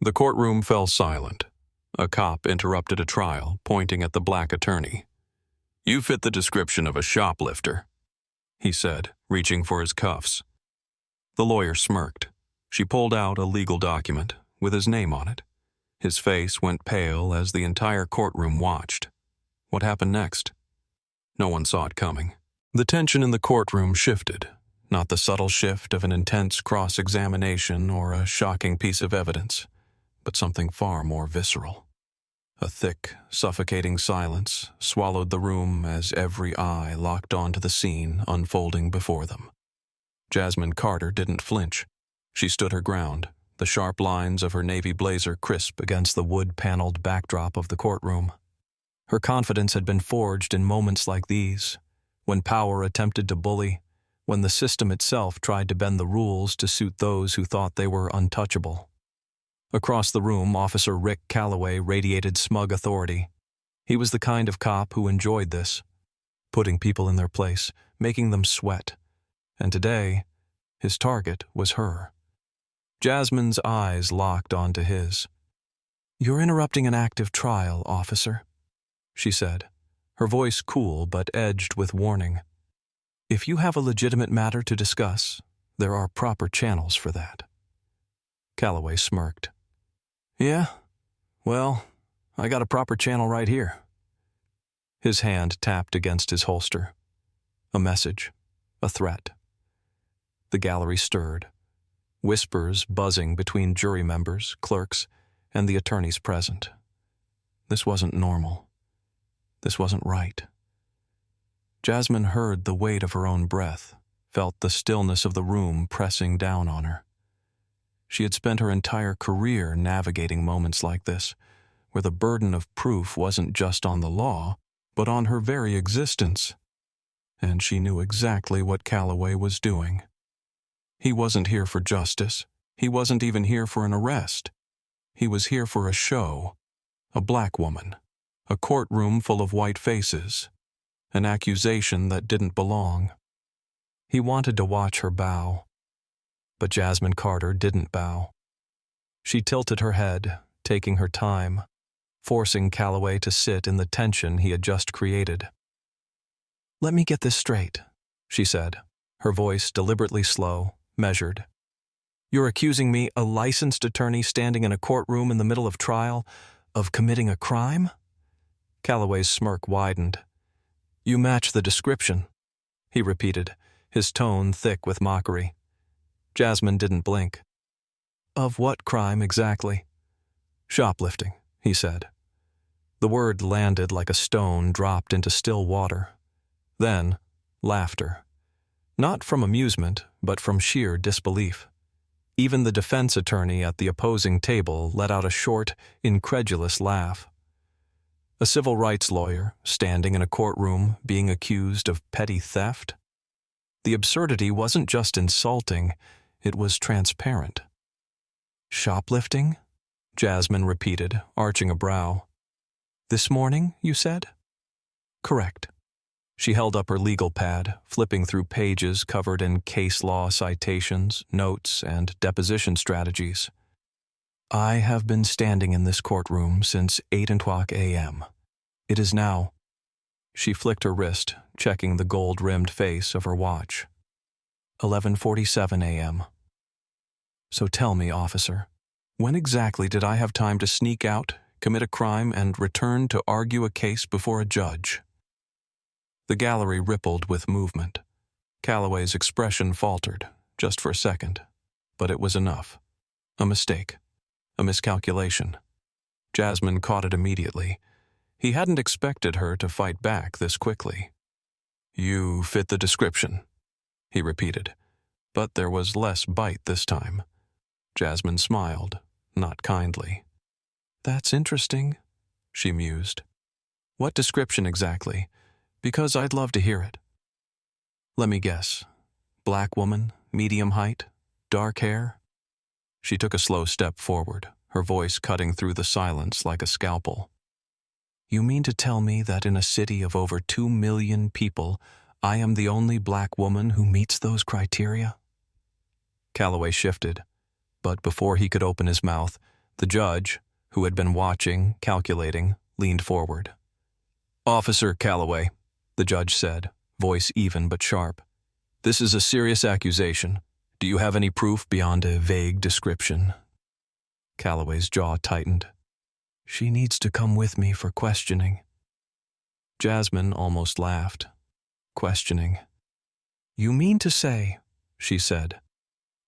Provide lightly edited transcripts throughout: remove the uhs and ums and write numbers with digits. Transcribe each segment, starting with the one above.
The courtroom fell silent. A cop interrupted a trial, pointing at the black attorney. "You fit the description of a shoplifter," he said, reaching for his cuffs. The lawyer smirked. She pulled out a legal document with his name on it. His face went pale as the entire courtroom watched. What happened next? No one saw it coming. The tension in the courtroom shifted, not the subtle shift of an intense cross-examination or a shocking piece of evidence, but something far more visceral. A thick, suffocating silence swallowed the room as every eye locked onto the scene unfolding before them. Jasmine Carter didn't flinch. She stood her ground, the sharp lines of her navy blazer crisp against the wood-paneled backdrop of the courtroom. Her confidence had been forged in moments like these, when power attempted to bully, when the system itself tried to bend the rules to suit those who thought they were untouchable. Across the room, Officer Rick Calloway radiated smug authority. He was the kind of cop who enjoyed this, putting people in their place, making them sweat. And today, his target was her. Jasmine's eyes locked onto his. "You're interrupting an active trial, officer," she said, her voice cool but edged with warning. "If you have a legitimate matter to discuss, there are proper channels for that." Calloway smirked. "Yeah? Well, I got a proper channel right here." His hand tapped against his holster. A message, a threat. The gallery stirred, whispers buzzing between jury members, clerks, and the attorneys present. This wasn't normal. This wasn't right. Jasmine heard the weight of her own breath, felt the stillness of the room pressing down on her. She had spent her entire career navigating moments like this, where the burden of proof wasn't just on the law, but on her very existence. And she knew exactly what Calloway was doing. He wasn't here for justice. He wasn't even here for an arrest. He was here for a show. A black woman. A courtroom full of white faces. An accusation that didn't belong. He wanted to watch her bow. But Jasmine Carter didn't bow. She tilted her head, taking her time, forcing Calloway to sit in the tension he had just created. "Let me get this straight," she said, her voice deliberately slow, measured. "You're accusing me, a licensed attorney standing in a courtroom in the middle of trial, of committing a crime?" Calloway's smirk widened. "You match the description," he repeated, his tone thick with mockery. Jasmine didn't blink. "Of what crime exactly?" "Shoplifting," he said. The word landed like a stone dropped into still water. Then, laughter. Not from amusement, but from sheer disbelief. Even the defense attorney at the opposing table let out a short, incredulous laugh. A civil rights lawyer, standing in a courtroom, being accused of petty theft? The absurdity wasn't just insulting, it was transparent. "Shoplifting?" Jasmine repeated, arching a brow. "This morning, you said?" "Correct." She held up her legal pad, flipping through pages covered in case law citations, notes, and deposition strategies. "I have been standing in this courtroom since 8:00 a.m. It is now." She flicked her wrist, checking the gold-rimmed face of her watch. 11:47 a.m. "So tell me, officer, when exactly did I have time to sneak out, commit a crime, and return to argue a case before a judge?" The gallery rippled with movement. Calloway's expression faltered, just for a second. But it was enough. A mistake. A miscalculation. Jasmine caught it immediately. He hadn't expected her to fight back this quickly. "You fit the description," he repeated. But there was less bite this time. Jasmine smiled, not kindly. "That's interesting," she mused. "What description exactly? Because I'd love to hear it." "Let me guess. Black woman, medium height, dark hair?" She took a slow step forward, her voice cutting through the silence like a scalpel. "You mean to tell me that in a city of over 2 million people, I am the only black woman who meets those criteria?" Calloway shifted, but before he could open his mouth, The judge, who had been watching, calculating, leaned forward. "Officer Calloway," the judge said, voice even but sharp. "This is a serious accusation. Do you have any proof beyond a vague description?" Calloway's jaw tightened. "She needs to come with me for questioning." Jasmine almost laughed. Questioning. "You mean to say," she said,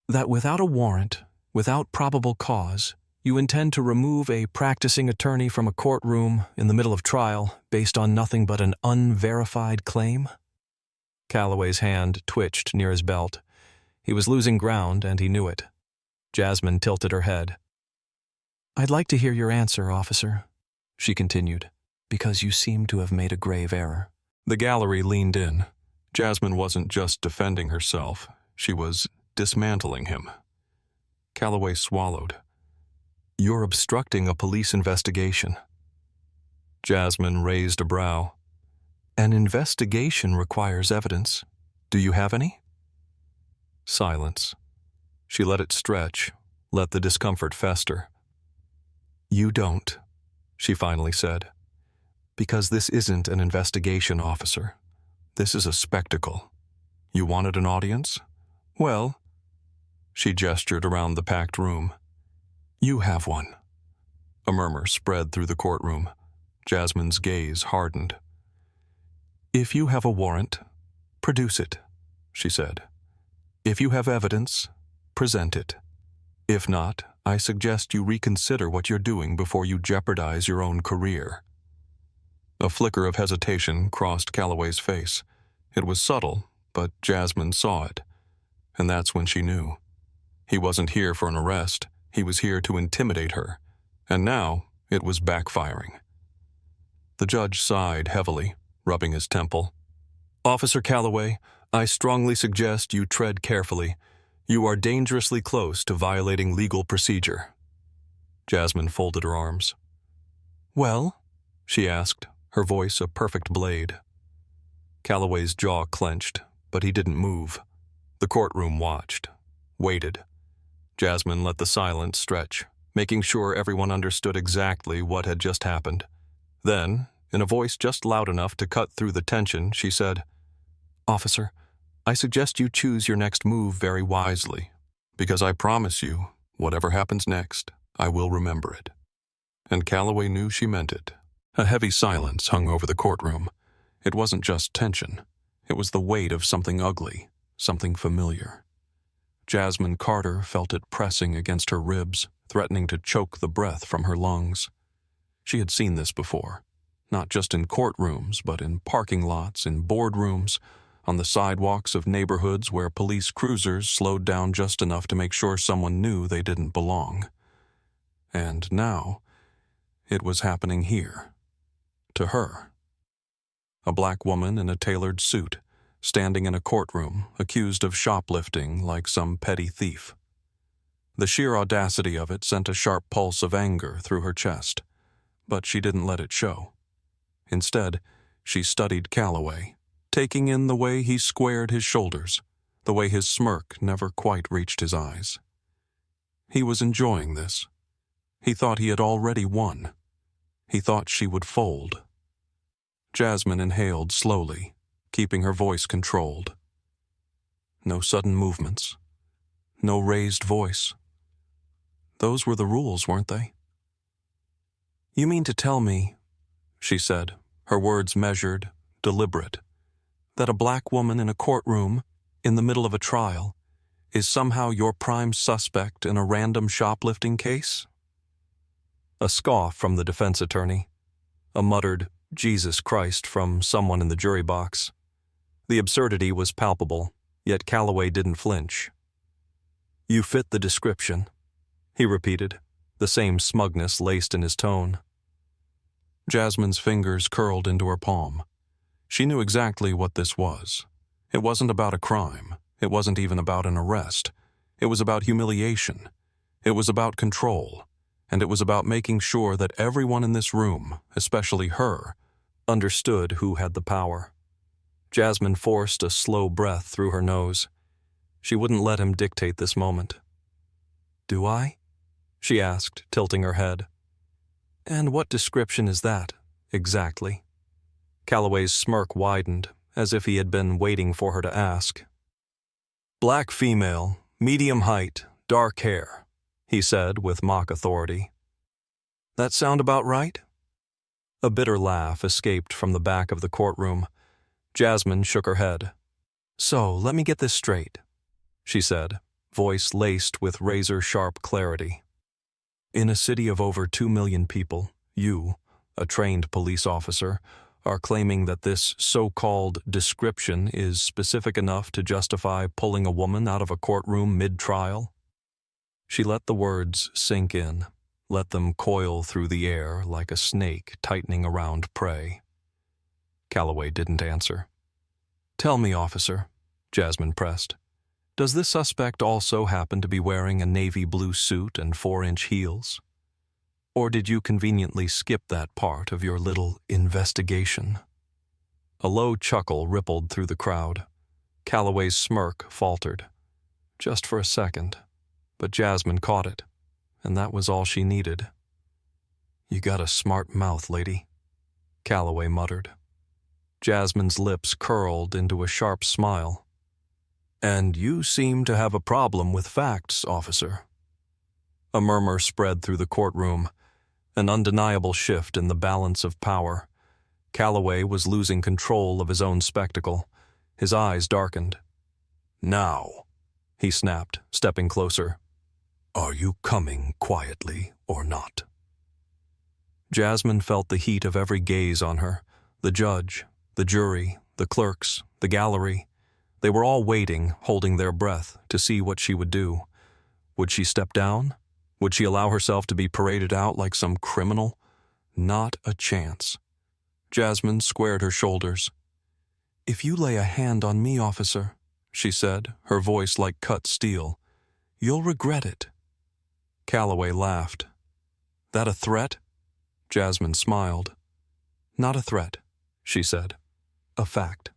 "that without a warrant, without probable cause, you intend to remove a practicing attorney from a courtroom in the middle of trial based on nothing but an unverified claim?" Calloway's hand twitched near his belt. He was losing ground, and he knew it. Jasmine tilted her head. "I'd like to hear your answer, officer," she continued, "because you seem to have made a grave error." The gallery leaned in. Jasmine wasn't just defending herself. She was dismantling him. Calloway swallowed. "You're obstructing a police investigation." Jasmine raised a brow. "An investigation requires evidence. Do you have any?" Silence. She let it stretch, let the discomfort fester. "You don't," she finally said. "Because this isn't an investigation, officer. This is a spectacle. You wanted an audience? Well," she gestured around the packed room, "you have one." A murmur spread through the courtroom. Jasmine's gaze hardened. "If you have a warrant, produce it," she said. "If you have evidence, present it. If not, I suggest you reconsider what you're doing before you jeopardize your own career." A flicker of hesitation crossed Calloway's face. It was subtle, but Jasmine saw it. And that's when she knew. He wasn't here for an arrest. He was here to intimidate her. And now it was backfiring. The judge sighed heavily, rubbing his temple. "Officer Calloway, I strongly suggest you tread carefully. You are dangerously close to violating legal procedure." Jasmine folded her arms. "Well?" she asked, her voice a perfect blade. Calloway's jaw clenched, but he didn't move. The courtroom watched, waited. Jasmine let the silence stretch, making sure everyone understood exactly what had just happened. Then, in a voice just loud enough to cut through the tension, she said, "Officer, I suggest you choose your next move very wisely, because I promise you, whatever happens next, I will remember it." And Calloway knew she meant it. A heavy silence hung over the courtroom. It wasn't just tension. It was the weight of something ugly, something familiar. Jasmine Carter felt it pressing against her ribs, threatening to choke the breath from her lungs. She had seen this before, not just in courtrooms, but in parking lots, in boardrooms, on the sidewalks of neighborhoods where police cruisers slowed down just enough to make sure someone knew they didn't belong. And now, it was happening here. To her. A black woman in a tailored suit, standing in a courtroom, accused of shoplifting like some petty thief. The sheer audacity of it sent a sharp pulse of anger through her chest, but she didn't let it show. Instead, she studied Calloway, taking in the way he squared his shoulders, the way his smirk never quite reached his eyes. He was enjoying this. He thought he had already won. He thought she would fold. Jasmine inhaled slowly, keeping her voice controlled. No sudden movements. No raised voice. Those were the rules, weren't they? "You mean to tell me," she said, her words measured, deliberate, "that a black woman in a courtroom, in the middle of a trial, is somehow your prime suspect in a random shoplifting case?" A scoff from the defense attorney. A muttered, "Jesus Christ," from someone in the jury box. The absurdity was palpable, yet Calloway didn't flinch. "You fit the description," he repeated, the same smugness laced in his tone. Jasmine's fingers curled into her palm. She knew exactly what this was. It wasn't about a crime. It wasn't even about an arrest. It was about humiliation. It was about control. And it was about making sure that everyone in this room, especially her, understood who had the power. Jasmine forced a slow breath through her nose. She wouldn't let him dictate this moment. "Do I?" she asked, tilting her head. And what description is that, exactly? Calloway's smirk widened, as if he had been waiting for her to ask. Black female, medium height, dark hair, he said with mock authority. That sound about right? A bitter laugh escaped from the back of the courtroom. Jasmine shook her head. So, let me get this straight, she said, voice laced with razor-sharp clarity. In a city of over 2 million people, you, a trained police officer, are claiming that this so-called description is specific enough to justify pulling a woman out of a courtroom mid-trial? She let the words sink in, let them coil through the air like a snake tightening around prey. Calloway didn't answer. Tell me, officer, Jasmine pressed, does this suspect also happen to be wearing a navy blue suit and 4-inch heels? Or did you conveniently skip that part of your little investigation? A low chuckle rippled through the crowd. Calloway's smirk faltered. Just for a second, but Jasmine caught it, and that was all she needed. You got a smart mouth, lady, Calloway muttered. Jasmine's lips curled into a sharp smile. And you seem to have a problem with facts, officer. A murmur spread through the courtroom, an undeniable shift in the balance of power. Calloway was losing control of his own spectacle. His eyes darkened. Now, he snapped, stepping closer. Are you coming quietly or not? Jasmine felt the heat of every gaze on her, the judge, the jury, the clerks, the gallery. They were all waiting, holding their breath, to see what she would do. Would she step down? Would she allow herself to be paraded out like some criminal? Not a chance. Jasmine squared her shoulders. If you lay a hand on me, officer, she said, her voice like cut steel, you'll regret it. Calloway laughed. That a threat? Jasmine smiled. Not a threat, she said. A fact.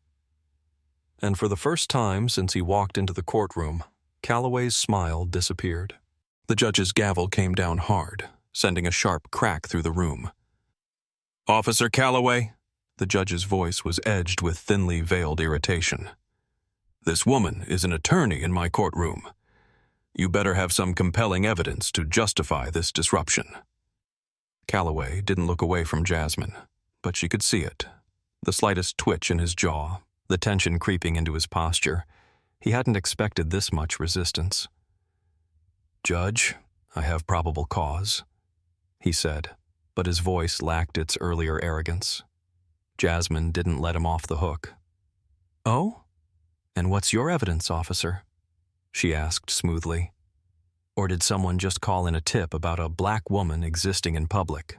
And for the first time since he walked into the courtroom, Calloway's smile disappeared. The judge's gavel came down hard, sending a sharp crack through the room. Officer Calloway, the judge's voice was edged with thinly veiled irritation. This woman is an attorney in my courtroom. You better have some compelling evidence to justify this disruption. Calloway didn't look away from Jasmine, but she could see it. The slightest twitch in his jaw, the tension creeping into his posture. He hadn't expected this much resistance. Judge, I have probable cause, he said, but his voice lacked its earlier arrogance. Jasmine didn't let him off the hook. Oh? And what's your evidence, officer? She asked smoothly. Or did someone just call in a tip about a black woman existing in public?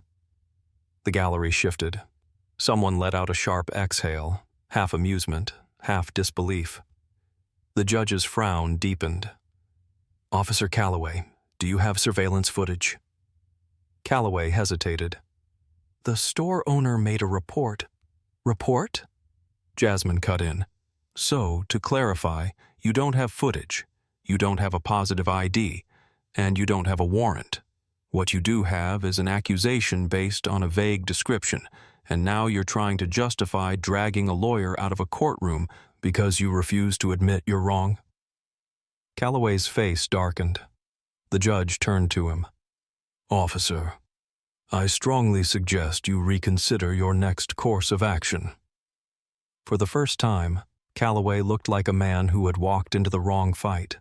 The gallery shifted. Someone let out a sharp exhale, half amusement, half disbelief. The judge's frown deepened. Officer Calloway, do you have surveillance footage? Calloway hesitated. The store owner made a report. Report? Jasmine cut in. So, to clarify, you don't have footage, you don't have a positive ID, and you don't have a warrant. What you do have is an accusation based on a vague description, and now you're trying to justify dragging a lawyer out of a courtroom because you refuse to admit you're wrong. Calloway's face darkened. The judge turned to him. Officer, I strongly suggest you reconsider your next course of action. For the first time, Calloway looked like a man who had walked into the wrong fight.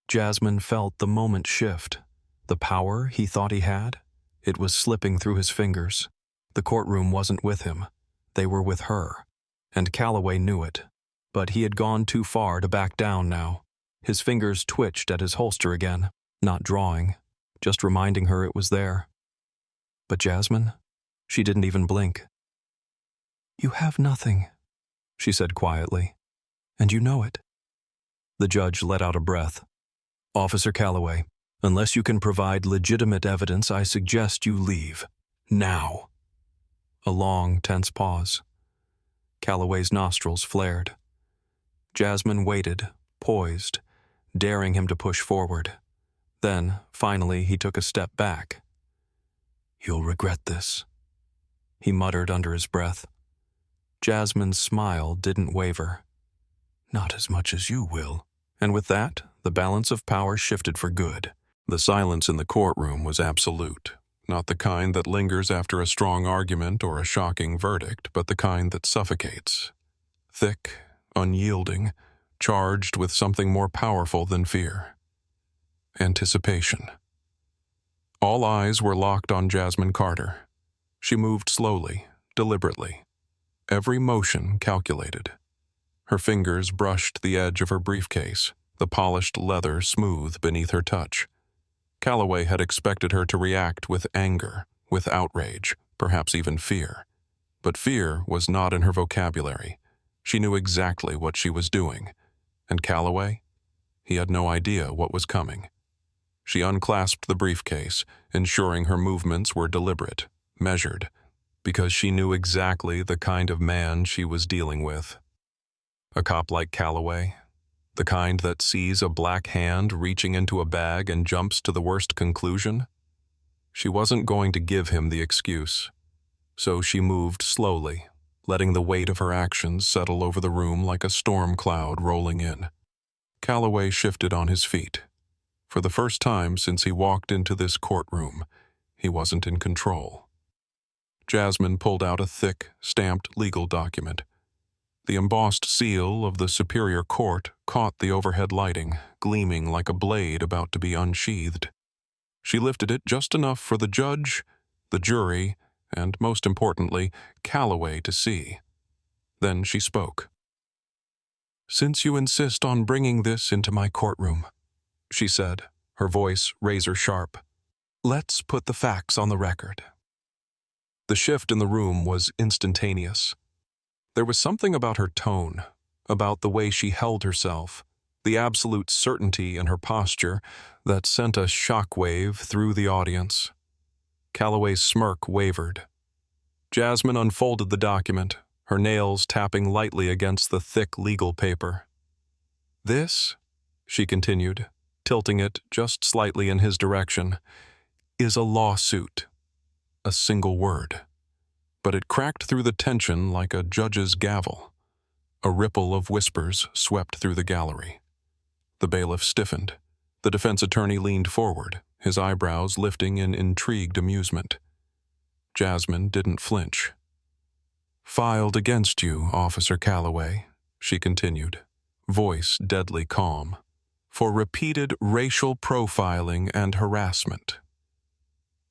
Jasmine felt the moment shift. The power he thought he had, it was slipping through his fingers. The courtroom wasn't with him. They were with her. And Calloway knew it. But he had gone too far to back down now. His fingers twitched at his holster again, not drawing, just reminding her it was there. But Jasmine? She didn't even blink. You have nothing, she said quietly. And you know it. The judge let out a breath. Officer Calloway, unless you can provide legitimate evidence, I suggest you leave. Now. A long, tense pause. Calloway's nostrils flared. Jasmine waited, poised, daring him to push forward. Then, finally, he took a step back. "You'll regret this," he muttered under his breath. Jasmine's smile didn't waver. "Not as much as you will." And with that, the balance of power shifted for good. The silence in the courtroom was absolute, not the kind that lingers after a strong argument or a shocking verdict, but the kind that suffocates. Thick, unyielding, charged with something more powerful than fear. Anticipation. All eyes were locked on Jasmine Carter. She moved slowly, deliberately, every motion calculated. Her fingers brushed the edge of her briefcase, the polished leather smooth beneath her touch. Calloway had expected her to react with anger, with outrage, perhaps even fear. But fear was not in her vocabulary. She knew exactly what she was doing. And Calloway? He had no idea what was coming. She unclasped the briefcase, ensuring her movements were deliberate, measured, because she knew exactly the kind of man she was dealing with. A cop like Calloway, the kind that sees a black hand reaching into a bag and jumps to the worst conclusion? She wasn't going to give him the excuse. So she moved slowly, letting the weight of her actions settle over the room like a storm cloud rolling in. Calloway shifted on his feet. For the first time since he walked into this courtroom, he wasn't in control. Jasmine pulled out a thick, stamped legal document. The embossed seal of the Superior Court caught the overhead lighting, gleaming like a blade about to be unsheathed. She lifted it just enough for the judge, the jury, and, most importantly, Calloway to see. Then she spoke. "Since you insist on bringing this into my courtroom," she said, her voice razor-sharp, "let's put the facts on the record." The shift in the room was instantaneous. There was something about her tone, about the way she held herself, the absolute certainty in her posture that sent a shockwave through the audience. Calloway's smirk wavered. Jasmine unfolded the document, her nails tapping lightly against the thick legal paper. "This," she continued, tilting it just slightly in his direction, "is a lawsuit." A single word. But it cracked through the tension like a judge's gavel. A ripple of whispers swept through the gallery. The bailiff stiffened. The defense attorney leaned forward, his eyebrows lifting in intrigued amusement. Jasmine didn't flinch. "Filed against you, Officer Calloway," she continued, voice deadly calm, "for repeated racial profiling and harassment."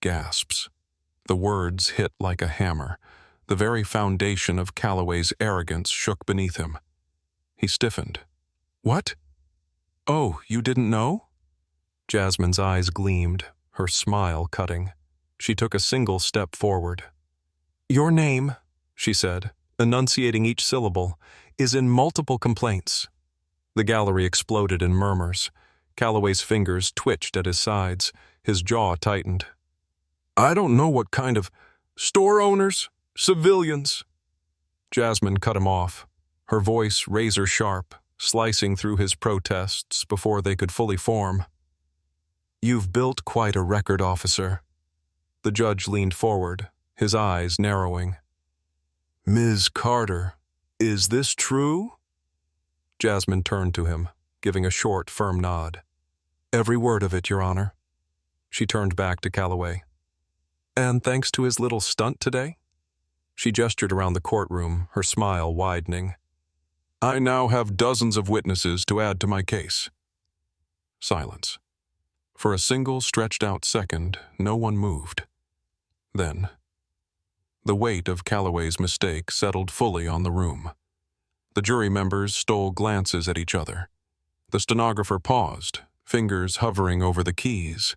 Gasps. The words hit like a hammer. The very foundation of Calloway's arrogance shook beneath him. He stiffened. "What? Oh, you didn't know?" Jasmine's eyes gleamed, her smile cutting. She took a single step forward. "Your name," she said, enunciating each syllable, "is in multiple complaints." The gallery exploded in murmurs. Calloway's fingers twitched at his sides, his jaw tightened. "I don't know what kind of store owners, civilians." Jasmine cut him off, her voice razor-sharp, slicing through his protests before they could fully form. "You've built quite a record, officer." The judge leaned forward, his eyes narrowing. "Ms. Carter, is this true?" Jasmine turned to him, giving a short, firm nod. "Every word of it, Your Honor." She turned back to Calloway. "And thanks to his little stunt today?" She gestured around the courtroom, her smile widening. "I now have dozens of witnesses to add to my case." Silence. For a single stretched-out second, no one moved. Then, the weight of Calloway's mistake settled fully on the room. The jury members stole glances at each other. The stenographer paused, fingers hovering over the keys.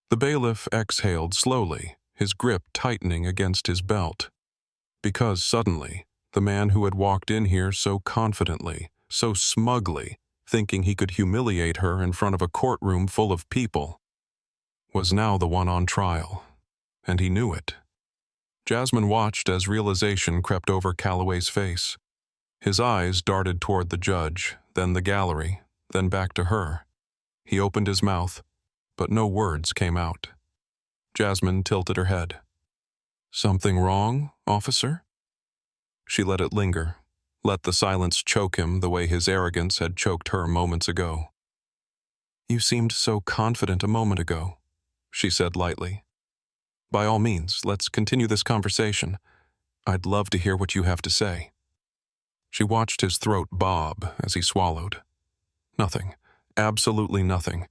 The bailiff exhaled slowly, his grip tightening against his belt. Because suddenly, the man who had walked in here so confidently, so smugly, thinking he could humiliate her in front of a courtroom full of people, was now the one on trial, and he knew it. Jasmine watched as realization crept over Calloway's face. His eyes darted toward the judge, then the gallery, then back to her. He opened his mouth, but no words came out. Jasmine tilted her head. "Something wrong, officer?" She let it linger, let the silence choke him the way his arrogance had choked her moments ago. "You seemed so confident a moment ago," she said lightly. "By all means, let's continue this conversation. I'd love to hear what you have to say." She watched his throat bob as he swallowed. Nothing, absolutely nothing.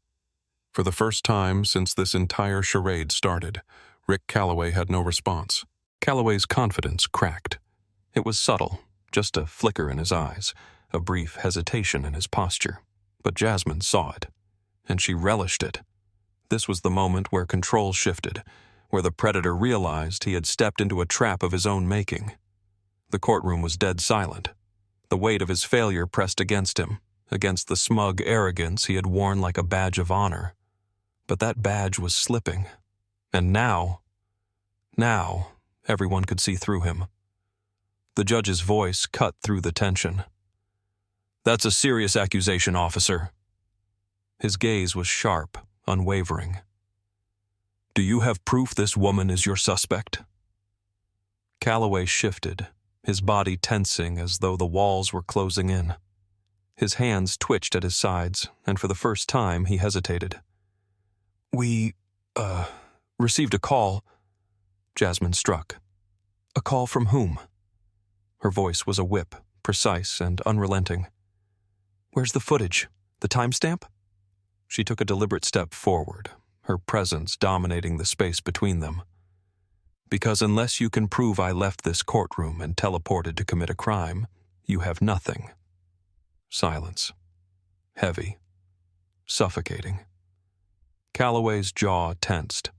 For the first time since this entire charade started, Rick Calloway had no response. Calloway's confidence cracked. It was subtle, just a flicker in his eyes, a brief hesitation in his posture. But Jasmine saw it, and she relished it. This was the moment where control shifted, where the predator realized he had stepped into a trap of his own making. The courtroom was dead silent. The weight of his failure pressed against him, against the smug arrogance he had worn like a badge of honor. But that badge was slipping. And now, everyone could see through him. The judge's voice cut through the tension. "That's a serious accusation, officer." His gaze was sharp, unwavering. "Do you have proof this woman is your suspect?" Calloway shifted, his body tensing as though the walls were closing in. His hands twitched at his sides, and for the first time he hesitated. "We, received a call." Jasmine struck. "A call from whom?" Her voice was a whip, precise and unrelenting. "Where's the footage? The timestamp?" She took a deliberate step forward, her presence dominating the space between them. "Because unless you can prove I left this courtroom and teleported to commit a crime, you have nothing." Silence. Heavy. Suffocating. Calloway's jaw tensed,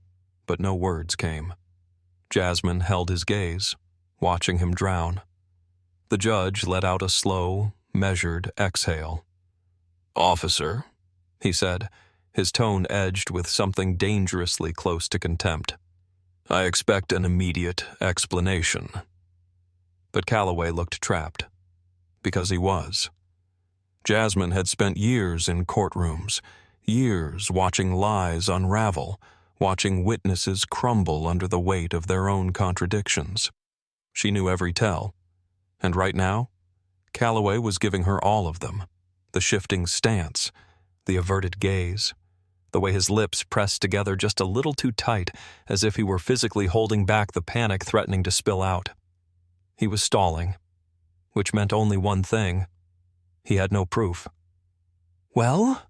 but no words came. Jasmine held his gaze, watching him drown. The judge let out a slow, measured exhale. "Officer," he said, his tone edged with something dangerously close to contempt. "I expect an immediate explanation." But Calloway looked trapped. Because he was. Jasmine had spent years in courtrooms, years watching lies unravel, watching witnesses crumble under the weight of their own contradictions. She knew every tell. And right now, Calloway was giving her all of them. The shifting stance, the averted gaze, the way his lips pressed together just a little too tight, as if he were physically holding back the panic threatening to spill out. He was stalling, which meant only one thing. He had no proof. "Well?"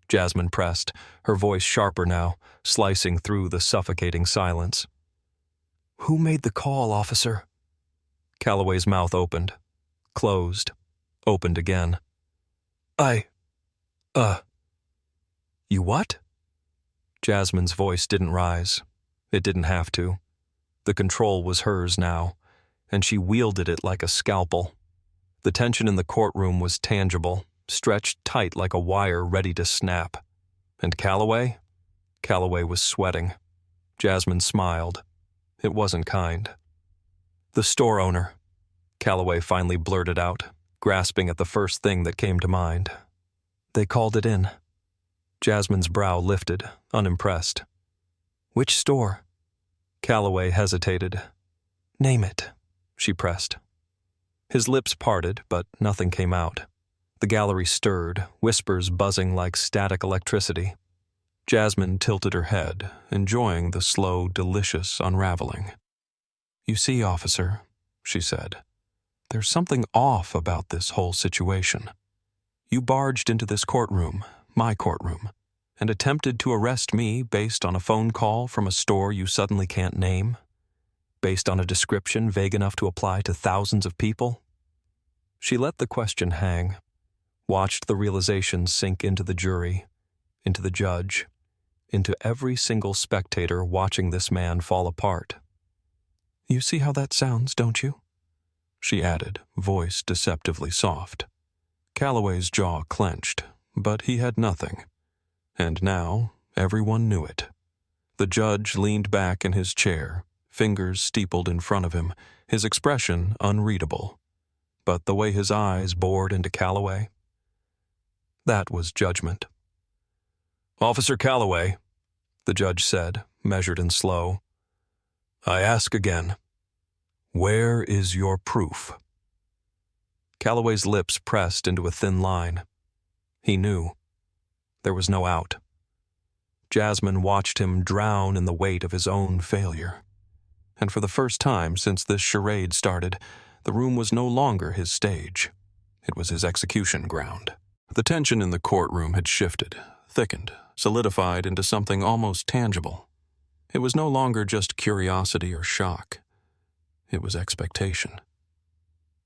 Jasmine pressed, her voice sharper now, slicing through the suffocating silence. "Who made the call, officer?" Calloway's mouth opened, closed, opened again. You what?" Jasmine's voice didn't rise. It didn't have to. The control was hers now, and she wielded it like a scalpel. The tension in the courtroom was tangible, stretched tight like a wire ready to snap. And Calloway? Calloway was sweating. Jasmine smiled. It wasn't kind. "The store owner," Calloway finally blurted out, grasping at the first thing that came to mind. "They called it in." Jasmine's brow lifted, unimpressed. "Which store?" Calloway hesitated. "Name it," she pressed. His lips parted, but nothing came out. The gallery stirred, whispers buzzing like static electricity. Jasmine tilted her head, enjoying the slow, delicious unraveling. "You see, officer," she said, "there's something off about this whole situation. You barged into this courtroom, my courtroom, and attempted to arrest me based on a phone call from a store you suddenly can't name, based on a description vague enough to apply to thousands of people." She let the question hang, watched the realization sink into the jury, into the judge, into every single spectator watching this man fall apart. "You see how that sounds, don't you?" she added, voice deceptively soft. Calloway's jaw clenched, but he had nothing. And now, everyone knew it. The judge leaned back in his chair, fingers steepled in front of him, his expression unreadable. But the way his eyes bored into Calloway, that was judgment. "Officer Calloway," the judge said, measured and slow. "I ask again, where is your proof?" Calloway's lips pressed into a thin line. He knew. There was no out. Jasmine watched him drown in the weight of his own failure. And for the first time since this charade started, the room was no longer his stage. It was his execution ground. The tension in the courtroom had shifted, thickened, solidified into something almost tangible. It was no longer just curiosity or shock. It was expectation.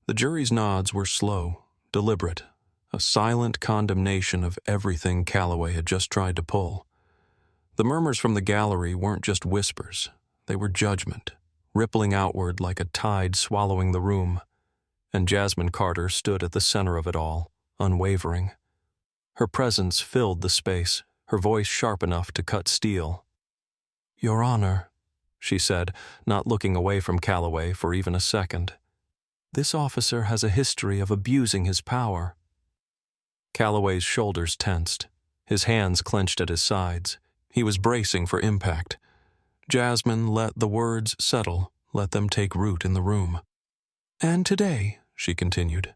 The jury's nods were slow, deliberate, a silent condemnation of everything Calloway had just tried to pull. The murmurs from the gallery weren't just whispers. They were judgment, rippling outward like a tide swallowing the room. And Jasmine Carter stood at the center of it all, unwavering. Her presence filled the space, her voice sharp enough to cut steel. "Your Honor," she said, not looking away from Calloway for even a second. "This officer has a history of abusing his power." Calloway's shoulders tensed, his hands clenched at his sides. He was bracing for impact. Jasmine let the words settle, let them take root in the room. "And today," she continued,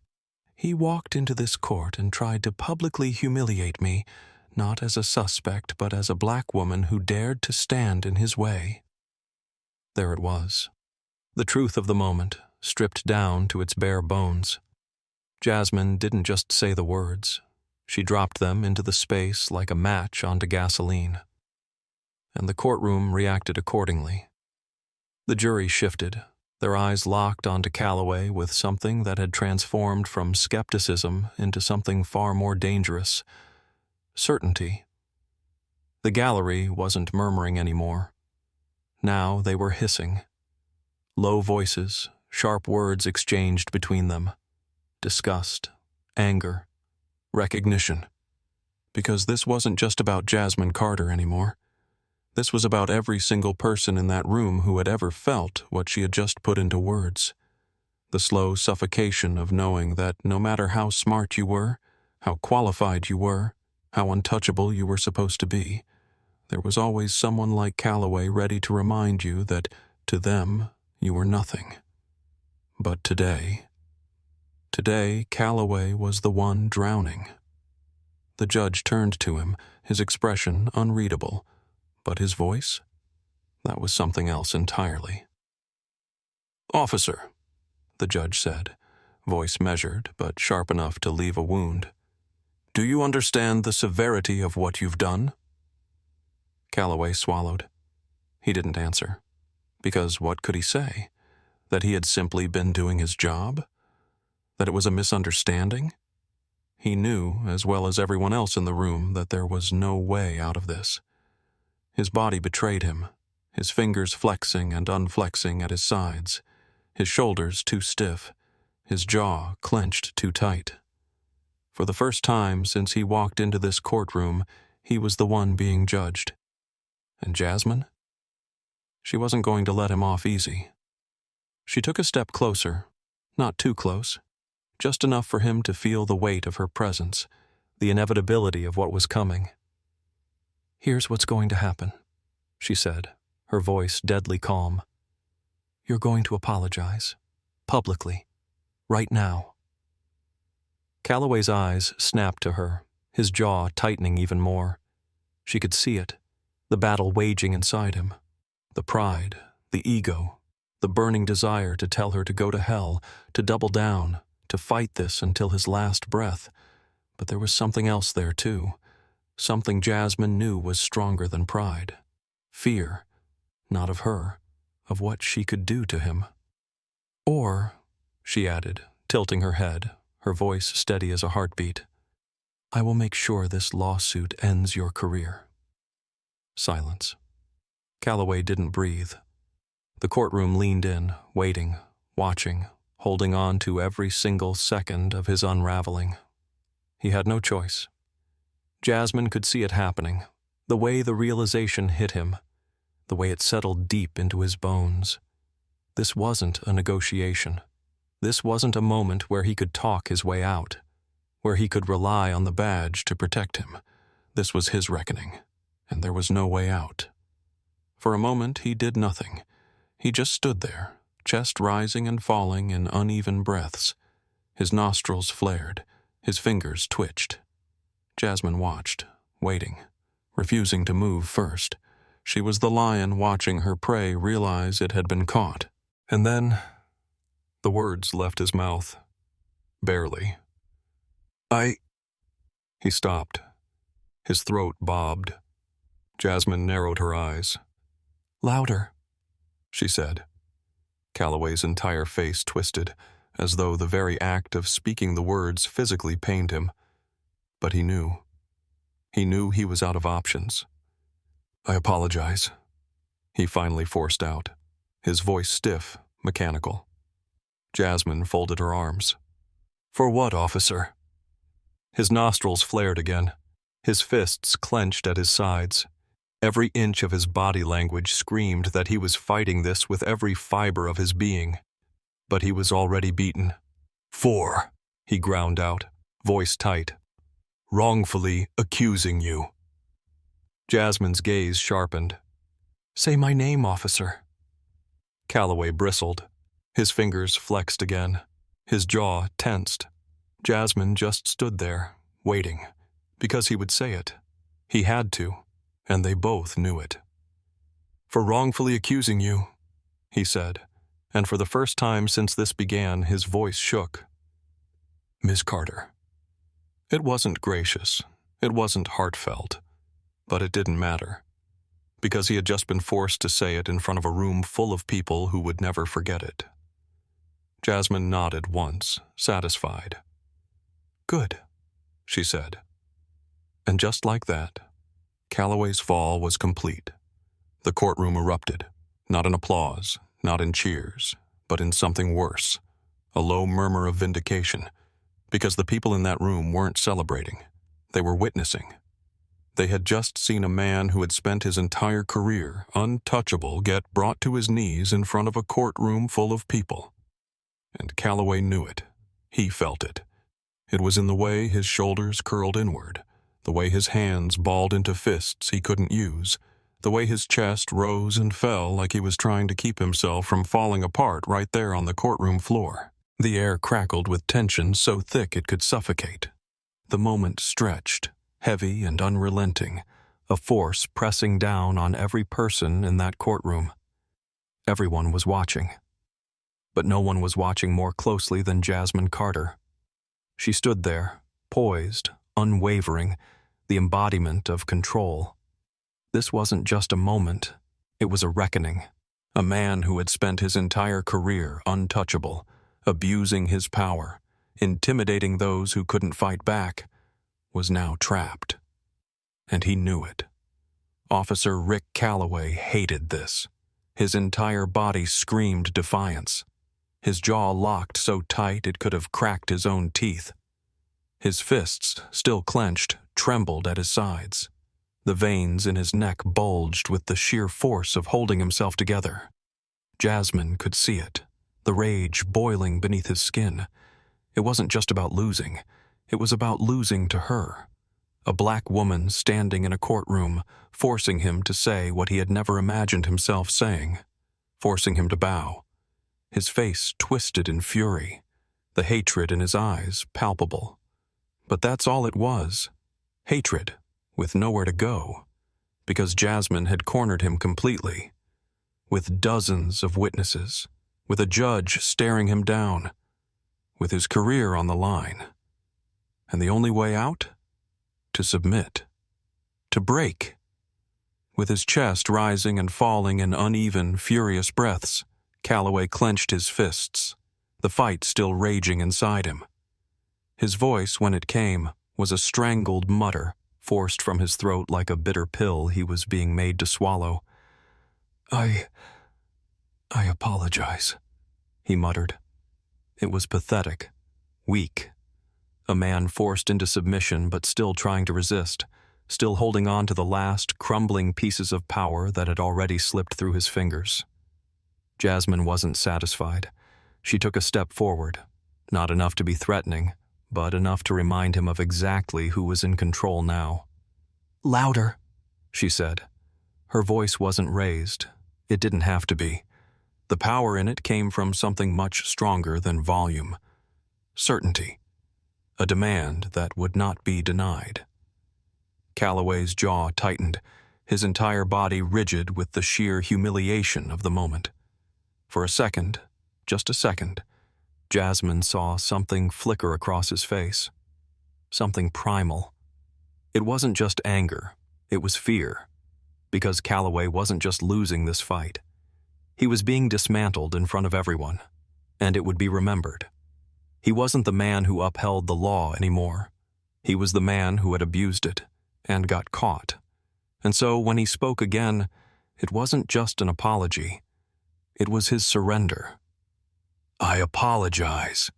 "he walked into this court and tried to publicly humiliate me, not as a suspect but as a black woman who dared to stand in his way." There it was. The truth of the moment, stripped down to its bare bones. Jasmine didn't just say the words. She dropped them into the space like a match onto gasoline. And the courtroom reacted accordingly. The jury shifted, their eyes locked onto Calloway with something that had transformed from skepticism into something far more dangerous: certainty. The gallery wasn't murmuring anymore. Now they were hissing. Low voices, sharp words exchanged between them. Disgust, anger, recognition. Because this wasn't just about Jasmine Carter anymore. This was about every single person in that room who had ever felt what she had just put into words. The slow suffocation of knowing that no matter how smart you were, how qualified you were, how untouchable you were supposed to be, there was always someone like Calloway ready to remind you that, to them, you were nothing. But today, Calloway was the one drowning. The judge turned to him, his expression unreadable, but his voice? That was something else entirely. "Officer," the judge said, voice measured but sharp enough to leave a wound, "do you understand the severity of what you've done?" Calloway swallowed. He didn't answer. Because what could he say? That he had simply been doing his job? That it was a misunderstanding? He knew, as well as everyone else in the room, that there was no way out of this. His body betrayed him, his fingers flexing and unflexing at his sides, his shoulders too stiff, his jaw clenched too tight. For the first time since he walked into this courtroom, he was the one being judged. And Jasmine? She wasn't going to let him off easy. She took a step closer, not too close, just enough for him to feel the weight of her presence, the inevitability of what was coming. "Here's what's going to happen," she said, her voice deadly calm. "You're going to apologize. Publicly. Right now." Calloway's eyes snapped to her, his jaw tightening even more. She could see it, the battle waging inside him. The pride, the ego, the burning desire to tell her to go to hell, to double down, to fight this until his last breath. But there was something else there, too. Something Jasmine knew was stronger than pride. Fear, not of her, of what she could do to him. "Or," she added, tilting her head, her voice steady as a heartbeat, "I will make sure this lawsuit ends your career." Silence. Calloway didn't breathe. The courtroom leaned in, waiting, watching, holding on to every single second of his unraveling. He had no choice. Jasmine could see it happening, the way the realization hit him, the way it settled deep into his bones. This wasn't a negotiation. This wasn't a moment where he could talk his way out, where he could rely on the badge to protect him. This was his reckoning, and there was no way out. For a moment he did nothing. He just stood there, chest rising and falling in uneven breaths. His nostrils flared, his fingers twitched. Jasmine watched, waiting, refusing to move first. She was the lion watching her prey realize it had been caught. And then the words left his mouth. Barely. He stopped. His throat bobbed. Jasmine narrowed her eyes. "Louder," she said. Calloway's entire face twisted, as though the very act of speaking the words physically pained him. But he knew. He knew he was out of options. "I apologize," he finally forced out, his voice stiff, mechanical. Jasmine folded her arms. "For what, officer?" His nostrils flared again, his fists clenched at his sides. Every inch of his body language screamed that he was fighting this with every fiber of his being. But he was already beaten. "For," he ground out, voice tight, "wrongfully accusing you." Jasmine's gaze sharpened. "Say my name, officer." Calloway bristled. His fingers flexed again. His jaw tensed. Jasmine just stood there, waiting, because he would say it. He had to, and they both knew it. "For wrongfully accusing you," he said, and for the first time since this began, his voice shook. "Miss Carter." It wasn't gracious, it wasn't heartfelt, but it didn't matter, because he had just been forced to say it in front of a room full of people who would never forget it. Jasmine nodded once, satisfied. "Good," she said. And just like that, Calloway's fall was complete. The courtroom erupted, not in applause, not in cheers, but in something worse, a low murmur of vindication, because the people in that room weren't celebrating, they were witnessing. They had just seen a man who had spent his entire career untouchable get brought to his knees in front of a courtroom full of people. And Calloway knew it. He felt it. It was in the way his shoulders curled inward, the way his hands balled into fists he couldn't use, the way his chest rose and fell like he was trying to keep himself from falling apart right there on the courtroom floor. The air crackled with tension so thick it could suffocate. The moment stretched, heavy and unrelenting, a force pressing down on every person in that courtroom. Everyone was watching. But no one was watching more closely than Jasmine Carter. She stood there, poised, unwavering, the embodiment of control. This wasn't just a moment, it was a reckoning. A man who had spent his entire career untouchable, abusing his power, intimidating those who couldn't fight back, was now trapped. And he knew it. Officer Rick Calloway hated this. His entire body screamed defiance. His jaw locked so tight it could have cracked his own teeth. His fists, still clenched, trembled at his sides. The veins in his neck bulged with the sheer force of holding himself together. Jasmine could see it, the rage boiling beneath his skin. It wasn't just about losing. It was about losing to her. A black woman standing in a courtroom, forcing him to say what he had never imagined himself saying, forcing him to bow. His face twisted in fury, the hatred in his eyes palpable. But that's all it was. Hatred, with nowhere to go, because Jasmine had cornered him completely. With dozens of witnesses, with a judge staring him down, with his career on the line. And the only way out? To submit. To break. With his chest rising and falling in uneven, furious breaths, Calloway clenched his fists, the fight still raging inside him. His voice, when it came, was a strangled mutter, forced from his throat like a bitter pill he was being made to swallow. I apologize," he muttered. It was pathetic, weak. A man forced into submission but still trying to resist, still holding on to the last crumbling pieces of power that had already slipped through his fingers. Jasmine wasn't satisfied. She took a step forward, not enough to be threatening, but enough to remind him of exactly who was in control now. "Louder," she said. Her voice wasn't raised. It didn't have to be. The power in it came from something much stronger than volume. Certainty. A demand that would not be denied. Calloway's jaw tightened, his entire body rigid with the sheer humiliation of the moment. For a second, just a second, Jasmine saw something flicker across his face. Something primal. It wasn't just anger, it was fear. Because Calloway wasn't just losing this fight. He was being dismantled in front of everyone, and it would be remembered. He wasn't the man who upheld the law anymore. He was the man who had abused it and got caught. And so when he spoke again, it wasn't just an apology. It was his surrender. "I apologize,"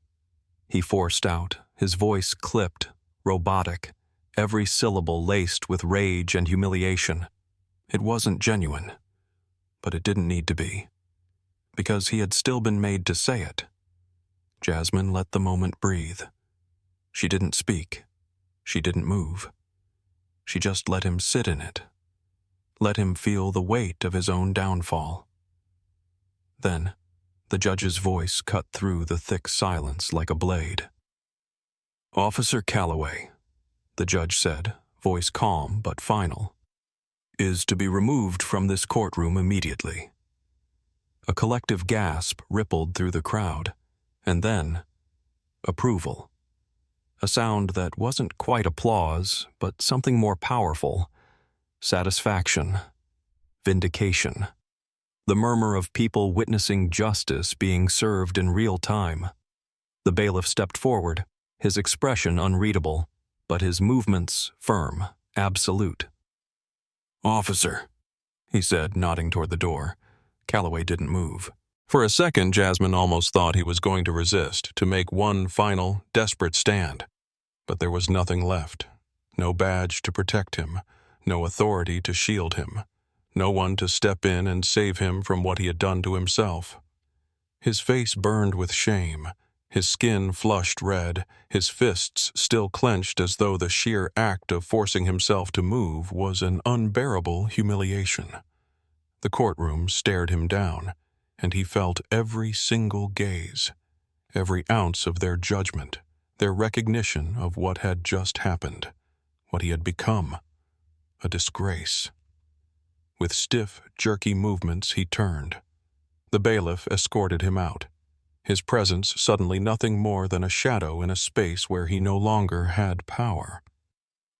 he forced out, his voice clipped, robotic, every syllable laced with rage and humiliation. It wasn't genuine, but it didn't need to be, because he had still been made to say it. Jasmine let the moment breathe. She didn't speak. She didn't move. She just let him sit in it. Let him feel the weight of his own downfall. Then, the judge's voice cut through the thick silence like a blade. "Officer Calloway," the judge said, voice calm but final, "is to be removed from this courtroom immediately." A collective gasp rippled through the crowd, and then, approval. A sound that wasn't quite applause, but something more powerful. Satisfaction. Vindication. The murmur of people witnessing justice being served in real time. The bailiff stepped forward, his expression unreadable, but his movements firm, absolute. "Officer," he said, nodding toward the door. Calloway didn't move. For a second, Jasmine almost thought he was going to resist, to make one final, desperate stand. But there was nothing left. No badge to protect him, no authority to shield him, no one to step in and save him from what he had done to himself. His face burned with shame, his skin flushed red, his fists still clenched as though the sheer act of forcing himself to move was an unbearable humiliation. The courtroom stared him down, and he felt every single gaze, every ounce of their judgment, their recognition of what had just happened, what he had become, a disgrace. With stiff, jerky movements, he turned. The bailiff escorted him out, his presence suddenly nothing more than a shadow in a space where he no longer had power.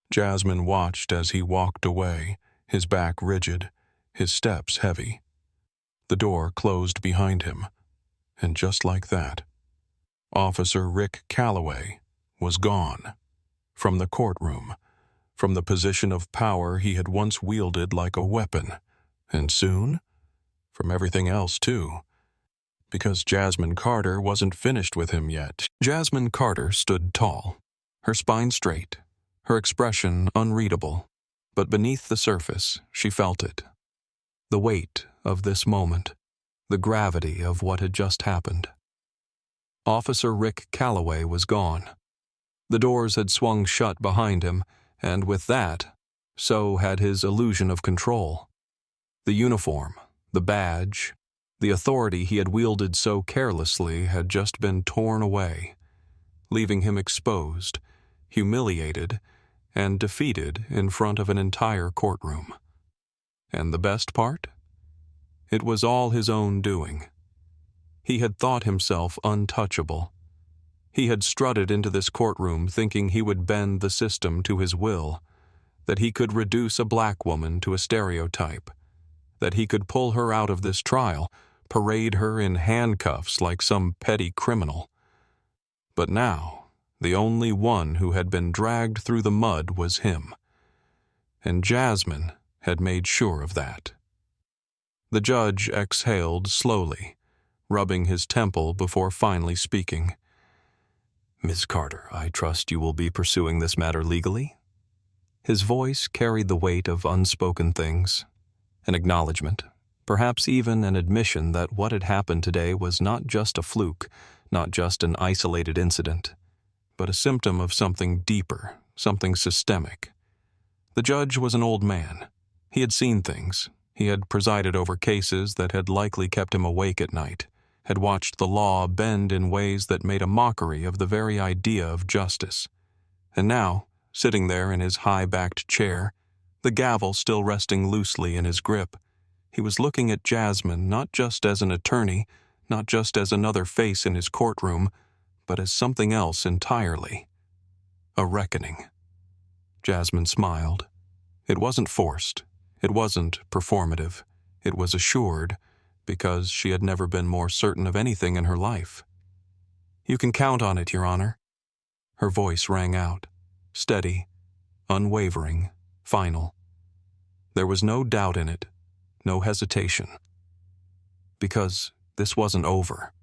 Jasmine watched as he walked away, his back rigid, his steps heavy. The door closed behind him, and just like that, Officer Rick Calloway was gone. From the courtroom, from the position of power he had once wielded like a weapon, and soon, from everything else too. Because Jasmine Carter wasn't finished with him yet. Jasmine Carter stood tall, her spine straight, her expression unreadable, but beneath the surface she felt it. The weight of this moment, the gravity of what had just happened. Officer Rick Calloway was gone. The doors had swung shut behind him, and with that, so had his illusion of control. The uniform, the badge, the authority he had wielded so carelessly had just been torn away, leaving him exposed, humiliated, and defeated in front of an entire courtroom. And the best part? It was all his own doing. He had thought himself untouchable. He had strutted into this courtroom thinking he would bend the system to his will, that he could reduce a black woman to a stereotype, that he could pull her out of this trial, parade her in handcuffs like some petty criminal. But now, the only one who had been dragged through the mud was him. And Jasmine had made sure of that. The judge exhaled slowly, rubbing his temple before finally speaking. "Ms. Carter, I trust you will be pursuing this matter legally?" His voice carried the weight of unspoken things, an acknowledgement, perhaps even an admission that what had happened today was not just a fluke, not just an isolated incident, but a symptom of something deeper, something systemic. The judge was an old man, He had seen things. He had presided over cases that had likely kept him awake at night, had watched the law bend in ways that made a mockery of the very idea of justice. And now, sitting there in his high-backed chair, the gavel still resting loosely in his grip, he was looking at Jasmine not just as an attorney, not just as another face in his courtroom, but as something else entirely. A reckoning. Jasmine smiled. It wasn't forced. It wasn't performative. It was assured, because she had never been more certain of anything in her life. "You can count on it, Your Honor." Her voice rang out, steady, unwavering, final. There was no doubt in it, no hesitation. Because this wasn't over.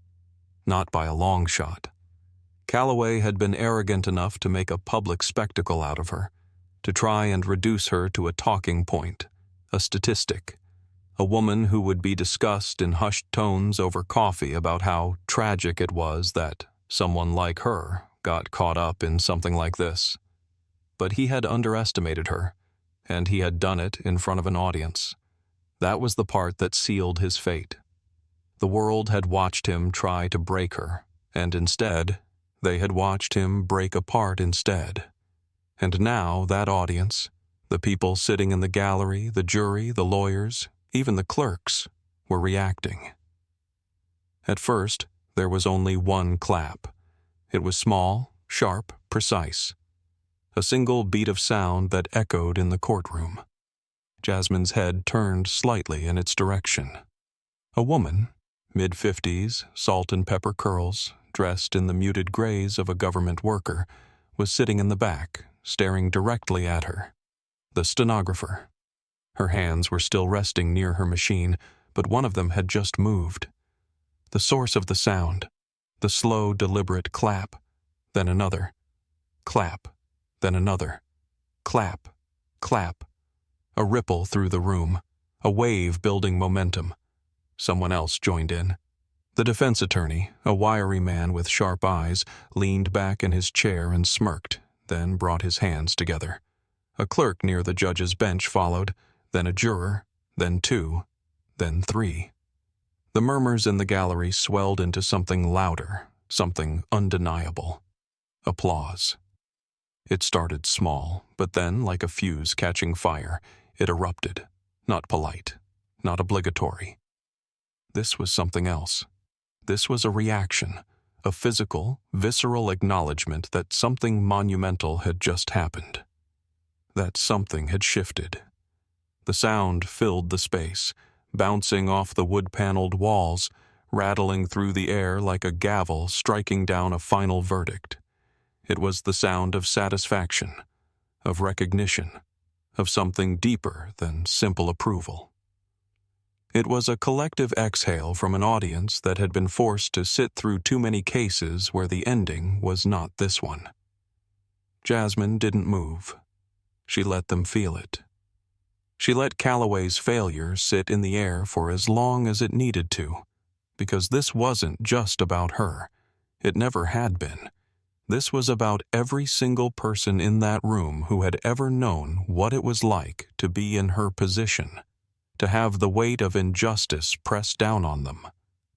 Not by a long shot. Calloway had been arrogant enough to make a public spectacle out of her, to try and reduce her to a talking point, a statistic, a woman who would be discussed in hushed tones over coffee about how tragic it was that someone like her got caught up in something like this. But he had underestimated her, and he had done it in front of an audience. That was the part that sealed his fate. The world had watched him try to break her, and instead, they had watched him break apart instead. And now that audience, the people sitting in the gallery, the jury, the lawyers, even the clerks, were reacting. At first, there was only one clap. It was small, sharp, precise. A single beat of sound that echoed in the courtroom. Jasmine's head turned slightly in its direction. A woman, mid-50s, salt and pepper curls, dressed in the muted grays of a government worker, was sitting in the back, staring directly at her. The stenographer. Her hands were still resting near her machine, but one of them had just moved. The source of the sound, the slow, deliberate clap, then another. Clap, then another. Clap, clap. A ripple through the room, a wave building momentum. Someone else joined in. The defense attorney, a wiry man with sharp eyes, leaned back in his chair and smirked, then brought his hands together. A clerk near the judge's bench followed, then a juror, then two, then three. The murmurs in the gallery swelled into something louder, something undeniable. Applause. It started small, but then, like a fuse catching fire, it erupted. Not polite, not obligatory. This was something else. This was a reaction, a physical, visceral acknowledgement that something monumental had just happened. That something had shifted. The sound filled the space, bouncing off the wood-paneled walls, rattling through the air like a gavel striking down a final verdict. It was the sound of satisfaction, of recognition, of something deeper than simple approval. It was a collective exhale from an audience that had been forced to sit through too many cases where the ending was not this one. Jasmine didn't move. She let them feel it. She let Calloway's failure sit in the air for as long as it needed to, because this wasn't just about her. It never had been. This was about every single person in that room who had ever known what it was like to be in her position, to have the weight of injustice pressed down on them,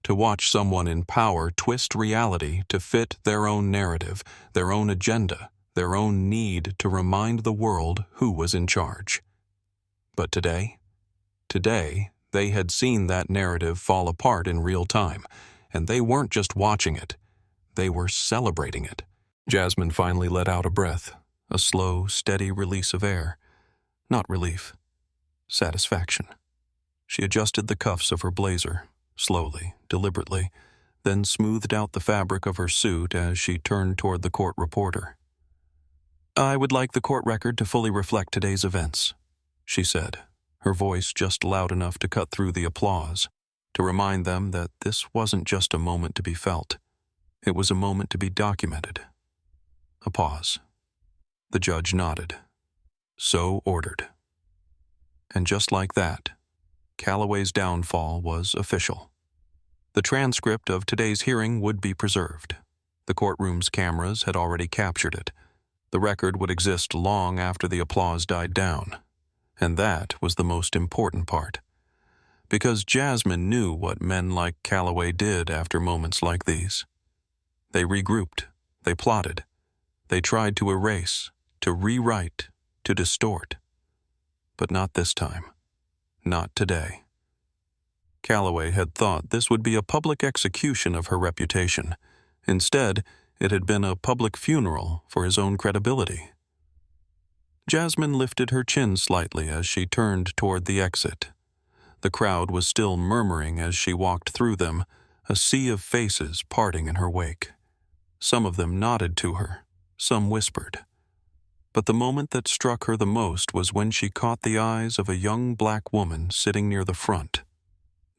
to watch someone in power twist reality to fit their own narrative, their own agenda, their own need to remind the world who was in charge. But today, they had seen that narrative fall apart in real time, and they weren't just watching it, they were celebrating it. Jasmine finally let out a breath, a slow, steady release of air. Not relief, satisfaction. She adjusted the cuffs of her blazer, slowly, deliberately, then smoothed out the fabric of her suit as she turned toward the court reporter. "I would like the court record to fully reflect today's events," she said, her voice just loud enough to cut through the applause, to remind them that this wasn't just a moment to be felt. It was a moment to be documented. A pause. The judge nodded. So ordered. And just like that, Calloway's downfall was official. The transcript of today's hearing would be preserved. The courtroom's cameras had already captured it. The record would exist long after the applause died down. And that was the most important part. Because Jasmine knew what men like Calloway did after moments like these. They regrouped, they plotted, they tried to erase, to rewrite, to distort. But not this time. Not today. Calloway had thought this would be a public execution of her reputation. Instead, it had been a public funeral for his own credibility. Jasmine lifted her chin slightly as she turned toward the exit. The crowd was still murmuring as she walked through them, a sea of faces parting in her wake. Some of them nodded to her, some whispered. But the moment that struck her the most was when she caught the eyes of a young black woman sitting near the front.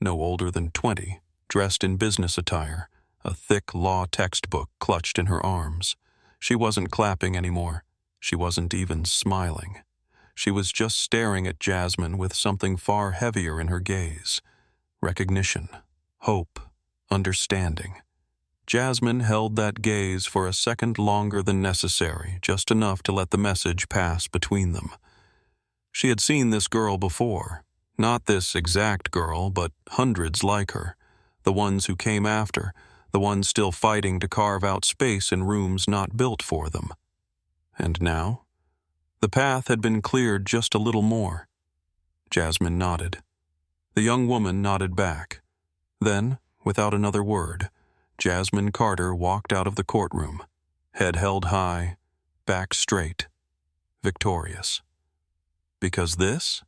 No older than 20, dressed in business attire, a thick law textbook clutched in her arms. She wasn't clapping anymore. She wasn't even smiling. She was just staring at Jasmine with something far heavier in her gaze. Recognition, hope, understanding. Jasmine held that gaze for a second longer than necessary, just enough to let the message pass between them. She had seen this girl before. Not this exact girl, but hundreds like her. The ones who came after, the ones still fighting to carve out space in rooms not built for them. And now? The path had been cleared just a little more. Jasmine nodded. The young woman nodded back. Then, without another word, Jasmine Carter walked out of the courtroom, head held high, back straight, victorious. Because this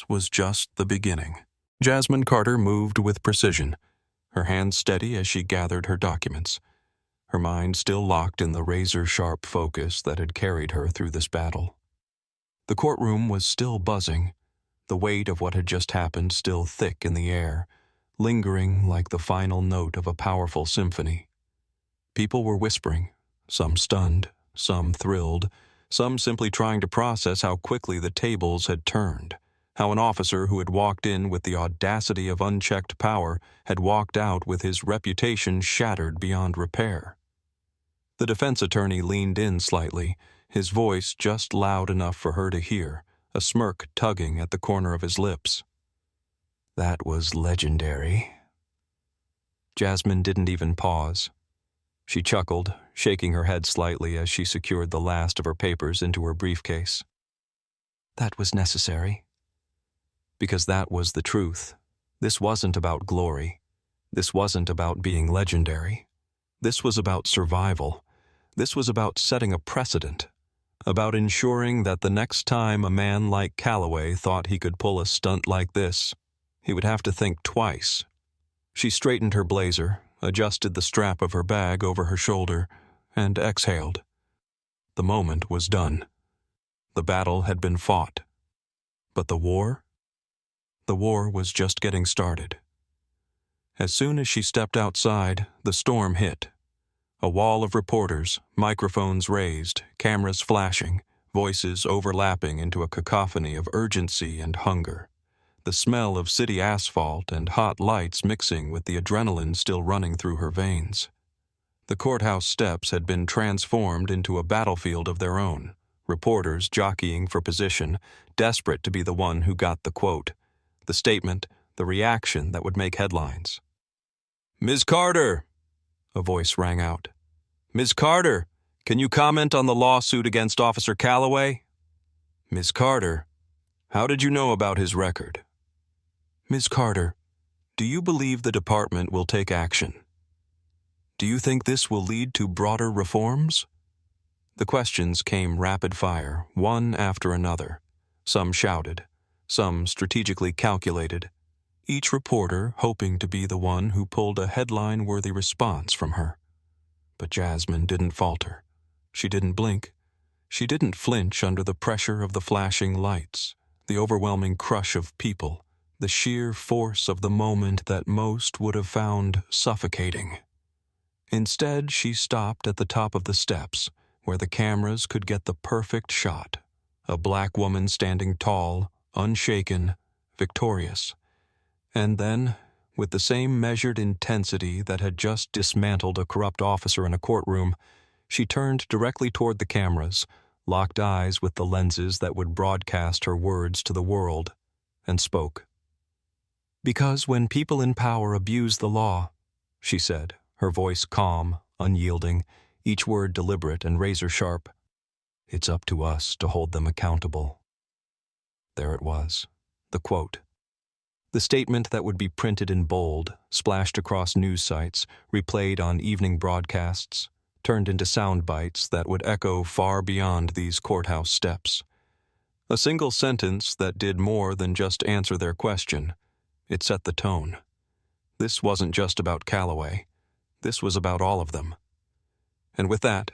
was just the beginning. Jasmine Carter moved with precision, her hands steady as she gathered her documents, her mind still locked in the razor-sharp focus that had carried her through this battle. The courtroom was still buzzing, the weight of what had just happened still thick in the air, lingering like the final note of a powerful symphony. People were whispering, some stunned, some thrilled, some simply trying to process how quickly the tables had turned, how an officer who had walked in with the audacity of unchecked power had walked out with his reputation shattered beyond repair. The defense attorney leaned in slightly, his voice just loud enough for her to hear, a smirk tugging at the corner of his lips. That was legendary. Jasmine didn't even pause. She chuckled, shaking her head slightly as she secured the last of her papers into her briefcase. That was necessary. Because that was the truth. This wasn't about glory. This wasn't about being legendary. This was about survival. This was about setting a precedent, about ensuring that the next time a man like Calloway thought he could pull a stunt like this, he would have to think twice. She straightened her blazer, adjusted the strap of her bag over her shoulder, and exhaled. The moment was done. The battle had been fought. But the war? The war was just getting started. As soon as she stepped outside, the storm hit. A wall of reporters, microphones raised, cameras flashing, voices overlapping into a cacophony of urgency and hunger. The smell of city asphalt and hot lights mixing with the adrenaline still running through her veins. The courthouse steps had been transformed into a battlefield of their own, reporters jockeying for position, desperate to be the one who got the quote, the statement, the reaction that would make headlines. "Ms. Carter!" a voice rang out. "Ms. Carter, can you comment on the lawsuit against Officer Calloway? Ms. Carter, how did you know about his record? Ms. Carter, do you believe the department will take action? Do you think this will lead to broader reforms?" The questions came rapid fire, one after another. Some shouted, some strategically calculated, each reporter hoping to be the one who pulled a headline-worthy response from her. But Jasmine didn't falter. She didn't blink. She didn't flinch under the pressure of the flashing lights, the overwhelming crush of people, the sheer force of the moment that most would have found suffocating. Instead, she stopped at the top of the steps, where the cameras could get the perfect shot. A black woman standing tall, unshaken, victorious. And then, with the same measured intensity that had just dismantled a corrupt officer in a courtroom, she turned directly toward the cameras, locked eyes with the lenses that would broadcast her words to the world, and spoke. "Because when people in power abuse the law," she said, her voice calm, unyielding, each word deliberate and razor-sharp, "it's up to us to hold them accountable." There it was, the quote. The statement that would be printed in bold, splashed across news sites, replayed on evening broadcasts, turned into sound bites that would echo far beyond these courthouse steps. A single sentence that did more than just answer their question. It set the tone. This wasn't just about Calloway. This was about all of them. And with that,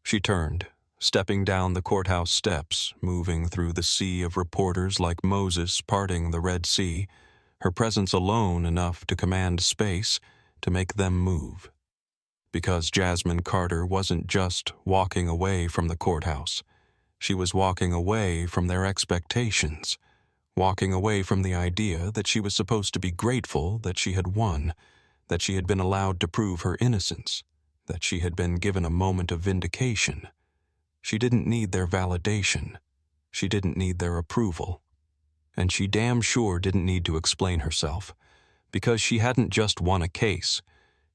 she turned, stepping down the courthouse steps, moving through the sea of reporters like Moses parting the Red Sea, her presence alone enough to command space to make them move. Because Jasmine Carter wasn't just walking away from the courthouse. She was walking away from their expectations, walking away from the idea that she was supposed to be grateful that she had won, that she had been allowed to prove her innocence, that she had been given a moment of vindication. She didn't need their validation. She didn't need their approval. And she damn sure didn't need to explain herself, because she hadn't just won a case.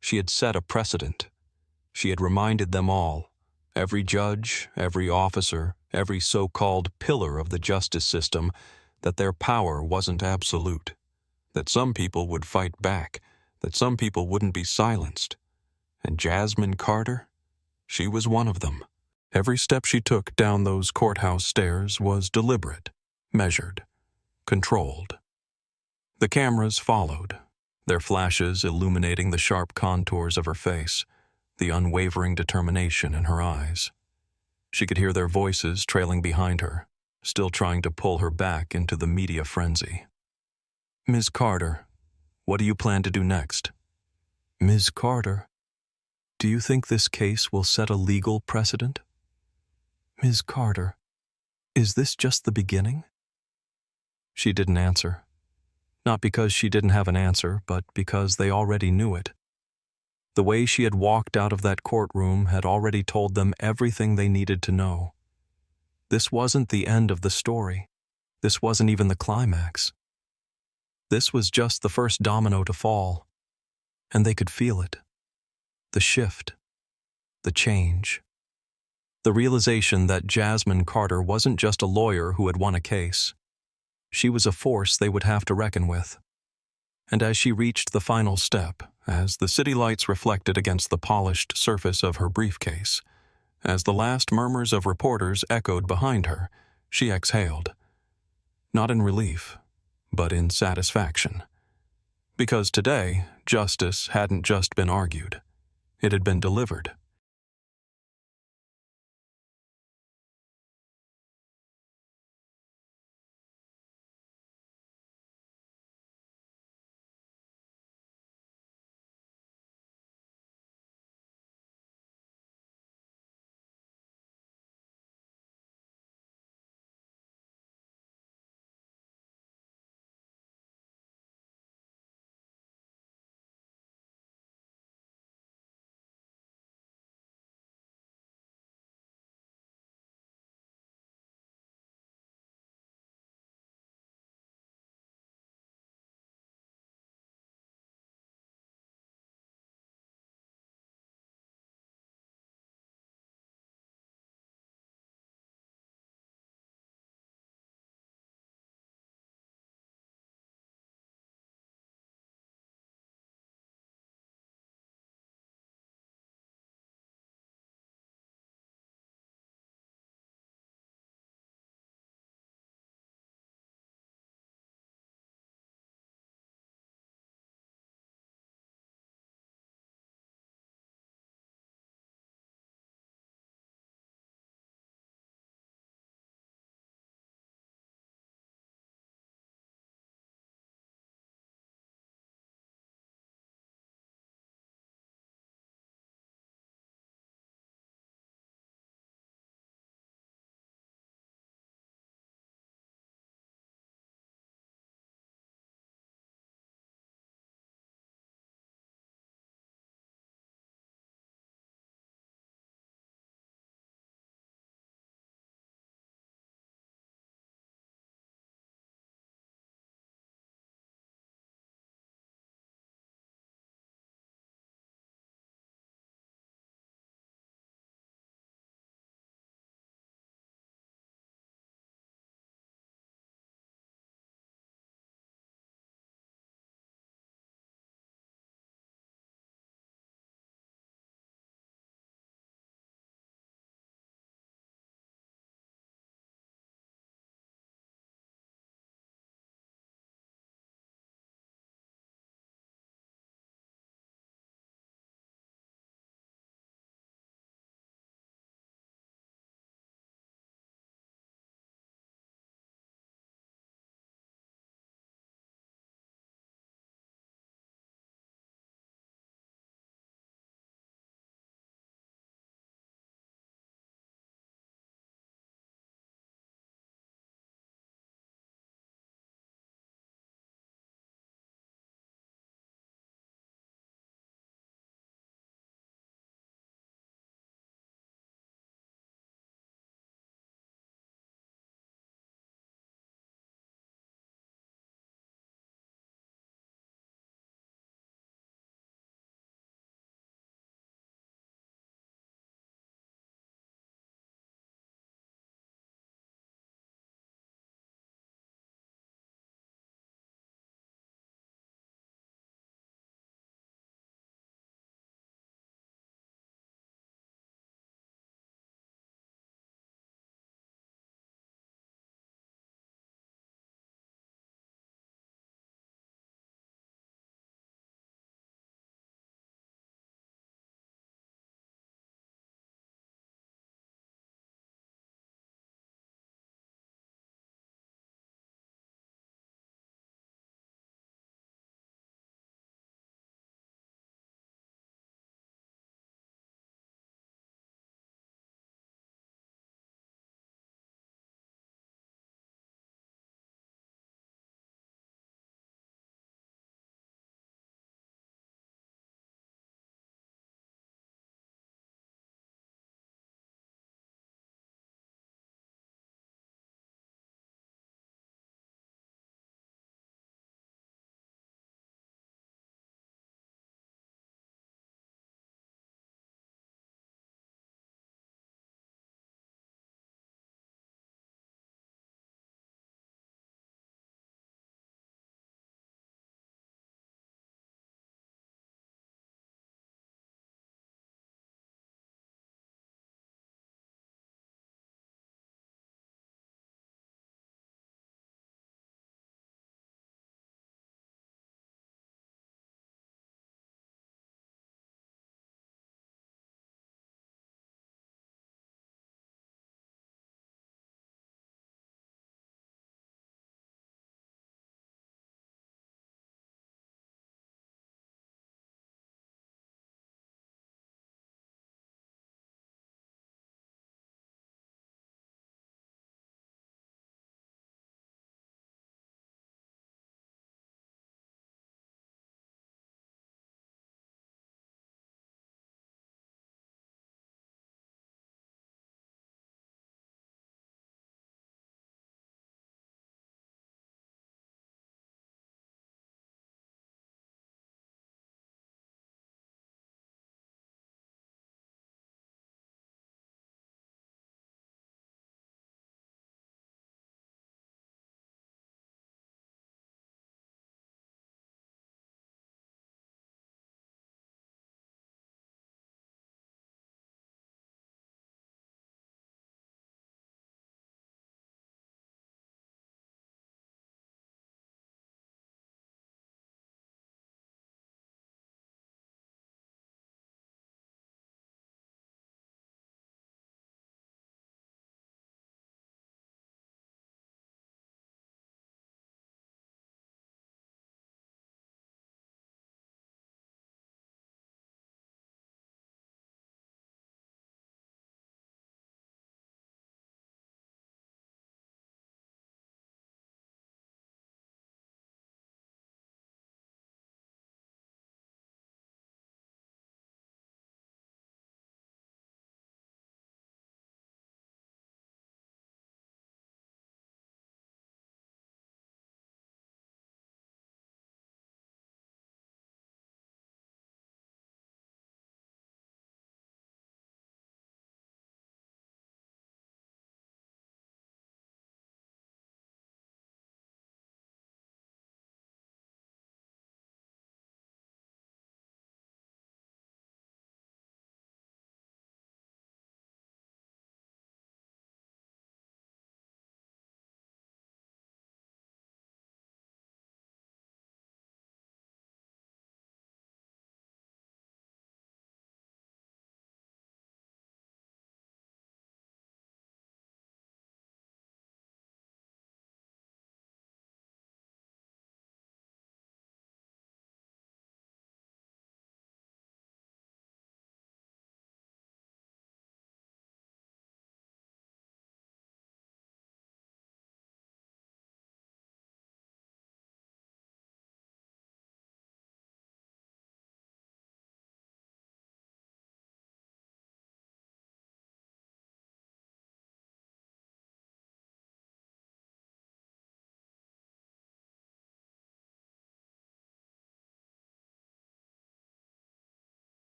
She had set a precedent. She had reminded them all, every judge, every officer, every so-called pillar of the justice system, that their power wasn't absolute, that some people would fight back, that some people wouldn't be silenced. And Jasmine Carter, she was one of them. Every step she took down those courthouse stairs was deliberate, measured, controlled. The cameras followed, their flashes illuminating the sharp contours of her face, the unwavering determination in her eyes. She could hear their voices trailing behind her, still trying to pull her back into the media frenzy. "Ms. Carter, what do you plan to do next?" "Ms. Carter, do you think this case will set a legal precedent?" "Ms. Carter, is this just the beginning?" She didn't answer. Not because she didn't have an answer, but because they already knew it. The way she had walked out of that courtroom had already told them everything they needed to know. This wasn't the end of the story. This wasn't even the climax. This was just the first domino to fall, and they could feel it. The shift. The change. The realization that Jasmine Carter wasn't just a lawyer who had won a case. She was a force they would have to reckon with. And as she reached the final step, as the city lights reflected against the polished surface of her briefcase, as the last murmurs of reporters echoed behind her, she exhaled. Not in relief, but in satisfaction. Because today, justice hadn't just been argued. It had been delivered.